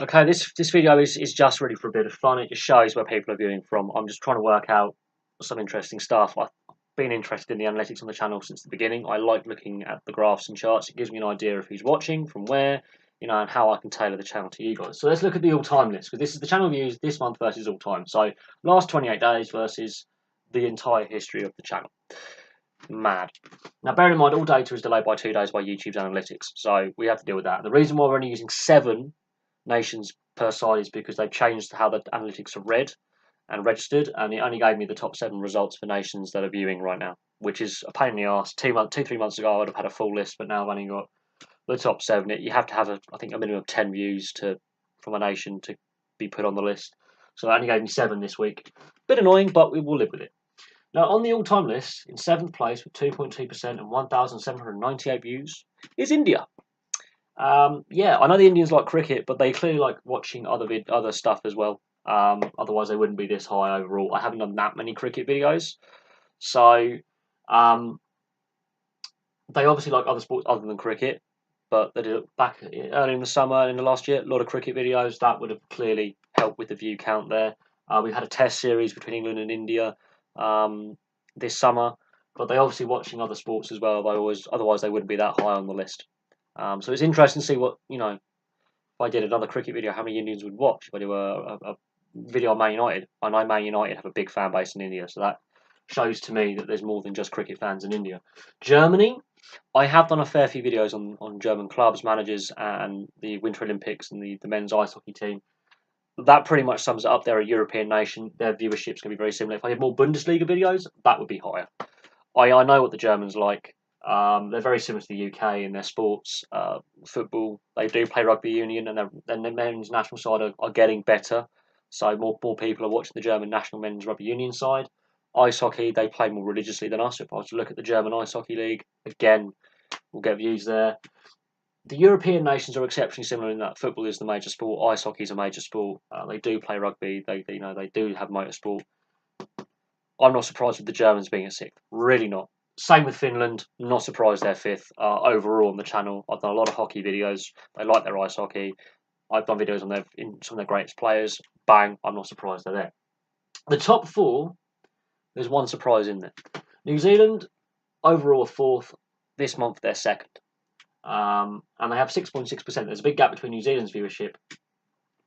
Okay, this video is just really for a bit of fun. It just shows where people are viewing from. I'm just trying to work out some interesting stuff. I've been interested in the analytics on the channel since the beginning. I like looking at the graphs and charts. It gives me an idea of who's watching, from where, and how I can tailor the channel to you guys. So let's look at the all-time list, because this is the channel views this month versus all-time. So last 28 days versus the entire history of the channel. Mad. Now, bear in mind, all data is delayed by 2 days by YouTube's analytics, so we have to deal with that. The reason why we're only using 7 nations per side is because they've changed how the analytics are read and registered, and it only gave me the top 7 results for nations that are viewing right now, which is a pain in the arse. 3 months ago, I would have had a full list, but now I've only got the top 7. You have to have, I think, a minimum of 10 views from a nation to be put on the list. So that only gave me 7 this week. Bit annoying, but we will live with it. Now, on the all-time list, in 7th place with 2.2% and 1,798 views, is India. Yeah, I know the Indians like cricket, but they clearly like watching other stuff as well. Otherwise, they wouldn't be this high overall. I haven't done that many cricket videos, so they obviously like other sports other than cricket. But they did it back early in the summer, in the last year, a lot of cricket videos. That would have clearly helped with the view count there. We had a test series between England and India this summer, but they're obviously watching other sports as well. Otherwise, they wouldn't be that high on the list. So it's interesting to see what, if I did another cricket video, how many Indians would watch. If I do a video on Man United, I know Man United have a big fan base in India, so that shows to me that there's more than just cricket fans in India. Germany, I have done a fair few videos on German clubs, managers, and the Winter Olympics and the men's ice hockey team. That pretty much sums it up. They're a European nation. Their viewership's going to be very similar. If I had more Bundesliga videos, that would be higher. I know what the Germans like. They're very similar to the UK in their sports. Football, they do play rugby union, and their men's national side are getting better. So more people are watching the German national men's rugby union side. Ice hockey, they play more religiously than us. If I was to look at the German Ice Hockey League, again, we'll get views there. The European nations are exceptionally similar in that football is the major sport, ice hockey is a major sport. They do play rugby. They do have motorsport. I'm not surprised with the Germans being at 6th. Really not. Same with Finland. Not surprised they're 5th overall on the channel. I've done a lot of hockey videos. They like their ice hockey. I've done videos on some of their greatest players. Bang! I'm not surprised they're there. The top 4. There's one surprise in there. New Zealand overall are 4th. This month they're 2nd. And they have 6.6%. There's a big gap between New Zealand's viewership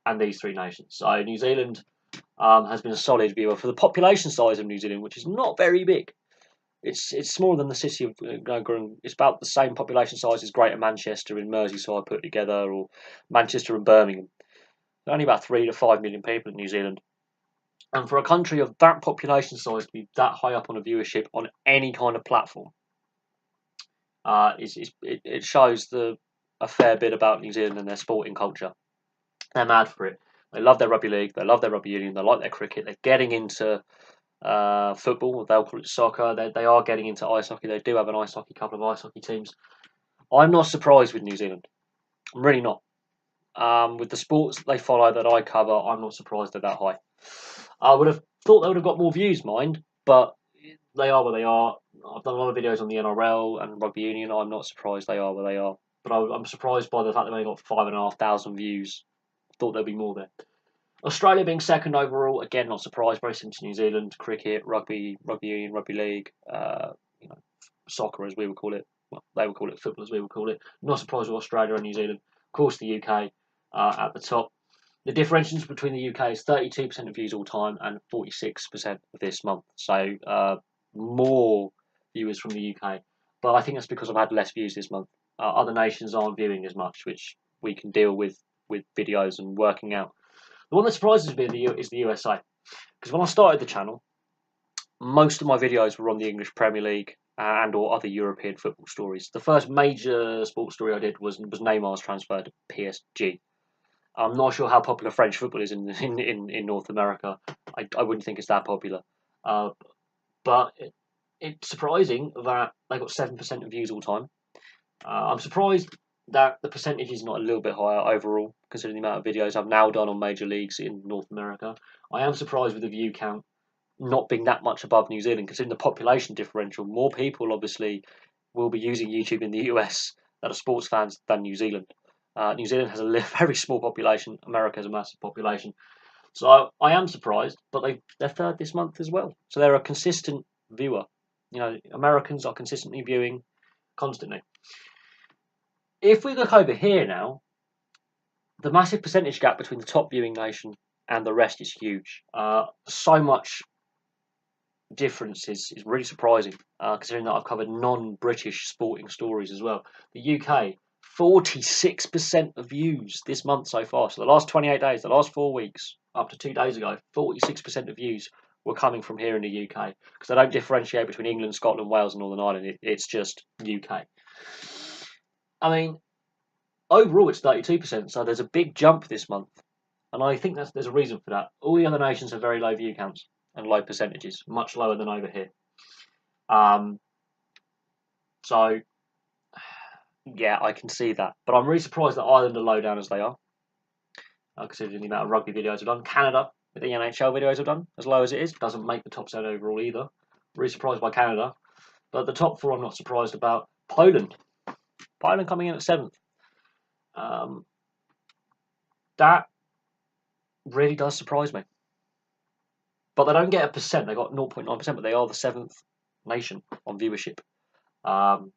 and these 3 nations. So New Zealand has been a solid viewer for the population size of New Zealand, which is not very big. It's smaller than the city of it's about the same population size as Greater Manchester and Merseyside put together, or Manchester and Birmingham. Only about 3 to 5 million people in New Zealand. And for a country of that population size to be that high up on a viewership on any kind of platform, it shows a fair bit about New Zealand and their sporting culture. They're mad for it. They love their rugby league. They love their rugby union. They like their cricket. They're getting into football. They'll call it soccer. They are getting into ice hockey. They do have an ice hockey, couple of ice hockey teams. I'm not surprised with New Zealand. I'm really not. With the sports they follow that I cover, I'm not surprised they're that high. I would have thought they would have got more views, mind, but they are where they are. I've done a lot of videos on the NRL and rugby union. I'm not surprised they are where they are, but I'm surprised by the fact they've only got 5,500 views. Thought there'd be more there. Australia being 2nd overall, again, not surprised. Very similar to New Zealand. Cricket, rugby union, rugby league, soccer as we would call it. Well, they would call it football as we would call it. Not surprised with Australia and New Zealand. Of course, the UK at the top. The differentials between the UK is 32% of views all time and 46% this month. So more viewers from the UK. But I think that's because I've had less views this month. Other nations aren't viewing as much, which we can deal with videos and working out. The one that surprises me is the USA. Because when I started the channel, most of my videos were on the English Premier League and or other European football stories. The first major sports story I did was Neymar's transfer to PSG. I'm not sure how popular French football is in North America. I wouldn't think it's that popular. But it's surprising that they got 7% of views all time. I'm surprised that the percentage is not a little bit higher overall, considering the amount of videos I've now done on major leagues in North America. I am surprised with the view count not being that much above New Zealand, considering the population differential. More people, obviously, will be using YouTube in the US that are sports fans than New Zealand. New Zealand has a very small population. America has a massive population. So I am surprised, but they're third this month as well. So they're a consistent viewer. Americans are consistently viewing constantly. If we look over here now, the massive percentage gap between the top viewing nation and the rest is huge. So much difference is really surprising, considering that I've covered non-British sporting stories as well. The UK, 46% of views this month so far. So the last 28 days, the last 4 weeks, up to 2 days ago, 46% of views were coming from here in the UK, because they don't differentiate between England, Scotland, Wales and Northern Ireland. It's just UK. I mean, overall it's 32%, so there's a big jump this month. And I think there's a reason for that. All the other nations have very low view counts and low percentages, much lower than over here. So, yeah, I can see that. But I'm really surprised that Ireland are low down as they are, considering the amount of rugby videos I've done. Canada, with the NHL videos I've done, as low as it is, doesn't make the top 7 overall either. Really surprised by Canada. But the top 4 I'm not surprised about. Poland coming in at 7th. That really does surprise me. But they don't get a percent. They got 0.9%, but they are the 7th nation on viewership. I'm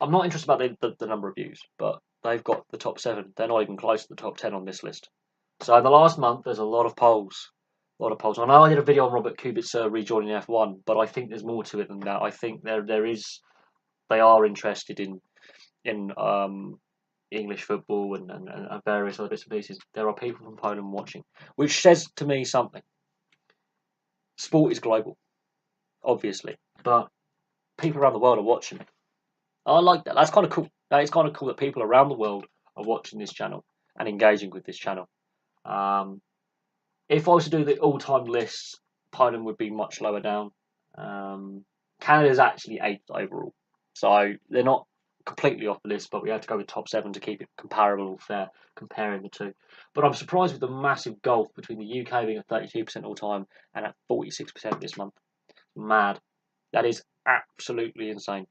not interested about the number of views, but they've got the top 7. They're not even close to the top 10 on this list. So in the last month, there's a lot of polls. A lot of polls. I know I did a video on Robert Kubica rejoining F1, but I think there's more to it than that. I think they are interested in English football and various other bits and pieces. There are people from Poland watching, which says to me something. Sport is global, obviously, but people around the world are watching. I like that. That's kind of cool. That is kind of cool that people around the world are watching this channel and engaging with this channel. If I was to do the all-time lists, Poland would be much lower down. Canada's actually 8th overall, so they're not completely off the list, but we had to go with top 7 to keep it comparable or fair, comparing the two. But I'm surprised with the massive gulf between the UK being at 32% all time and at 46% this month. Mad. That is absolutely insane.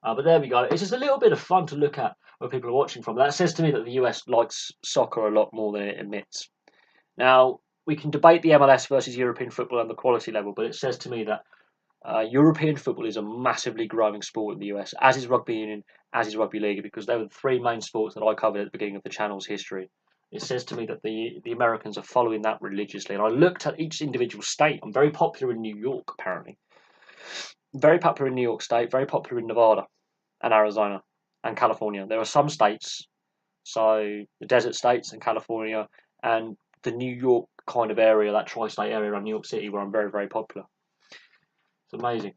But there we go. It's just a little bit of fun to look at where people are watching from. That says to me that the US likes soccer a lot more than it admits. Now, we can debate the MLS versus European football and the quality level, but it says to me that European football is a massively growing sport in the US, as is rugby union, as is rugby league, because they were the 3 main sports that I covered at the beginning of the channel's history. It says to me that the Americans are following that religiously. And I looked at each individual state. I'm very popular in New York, apparently. Very popular in New York State, very popular in Nevada and Arizona and California. There are some states, so the desert states and California and the New York kind of area, that tri-state area around New York City, where I'm very, very popular. It's amazing.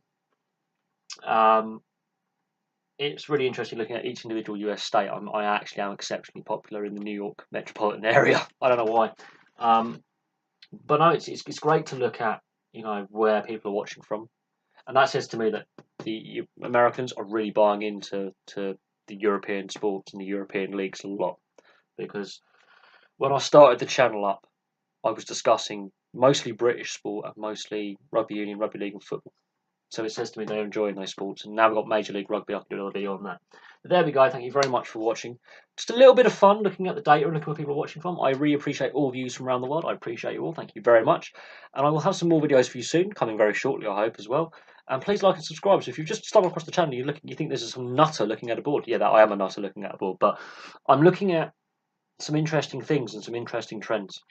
It's really interesting looking at each individual US state. I actually am exceptionally popular in the New York metropolitan area. I don't know why. But no, it's great to look at, where people are watching from. And that says to me that the Americans are really buying into the European sports and the European leagues a lot. Because when I started the channel up, I was discussing mostly British sport and mostly rugby union, rugby league and football. So it says to me they're enjoying those sports. And now we've got Major League Rugby. I can do another video on that. But there we go. Thank you very much for watching. Just a little bit of fun looking at the data and looking where people are watching from. I really appreciate all views from around the world. I appreciate you all. Thank you very much. And I will have some more videos for you soon, coming very shortly, I hope, as well. And please like and subscribe. So if you've just stumbled across the channel, you think there's some nutter looking at a board. Yeah, I am a nutter looking at a board. But I'm looking at some interesting things and some interesting trends.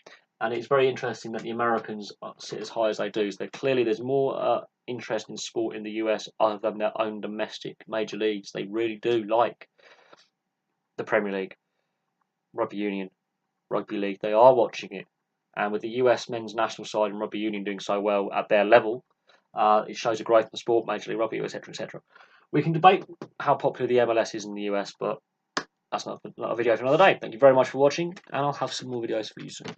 And it's very interesting that the Americans sit as high as they do. So clearly there's more interest in sport in the US other than their own domestic major leagues. They really do like the Premier League, rugby union, rugby league. They are watching it. And with the US men's national side and rugby union doing so well at their level, it shows a growth in the sport, Major League Rugby, etc., etc. We can debate how popular the MLS is in the US, but that's not a video for another day. Thank you very much for watching, and I'll have some more videos for you soon.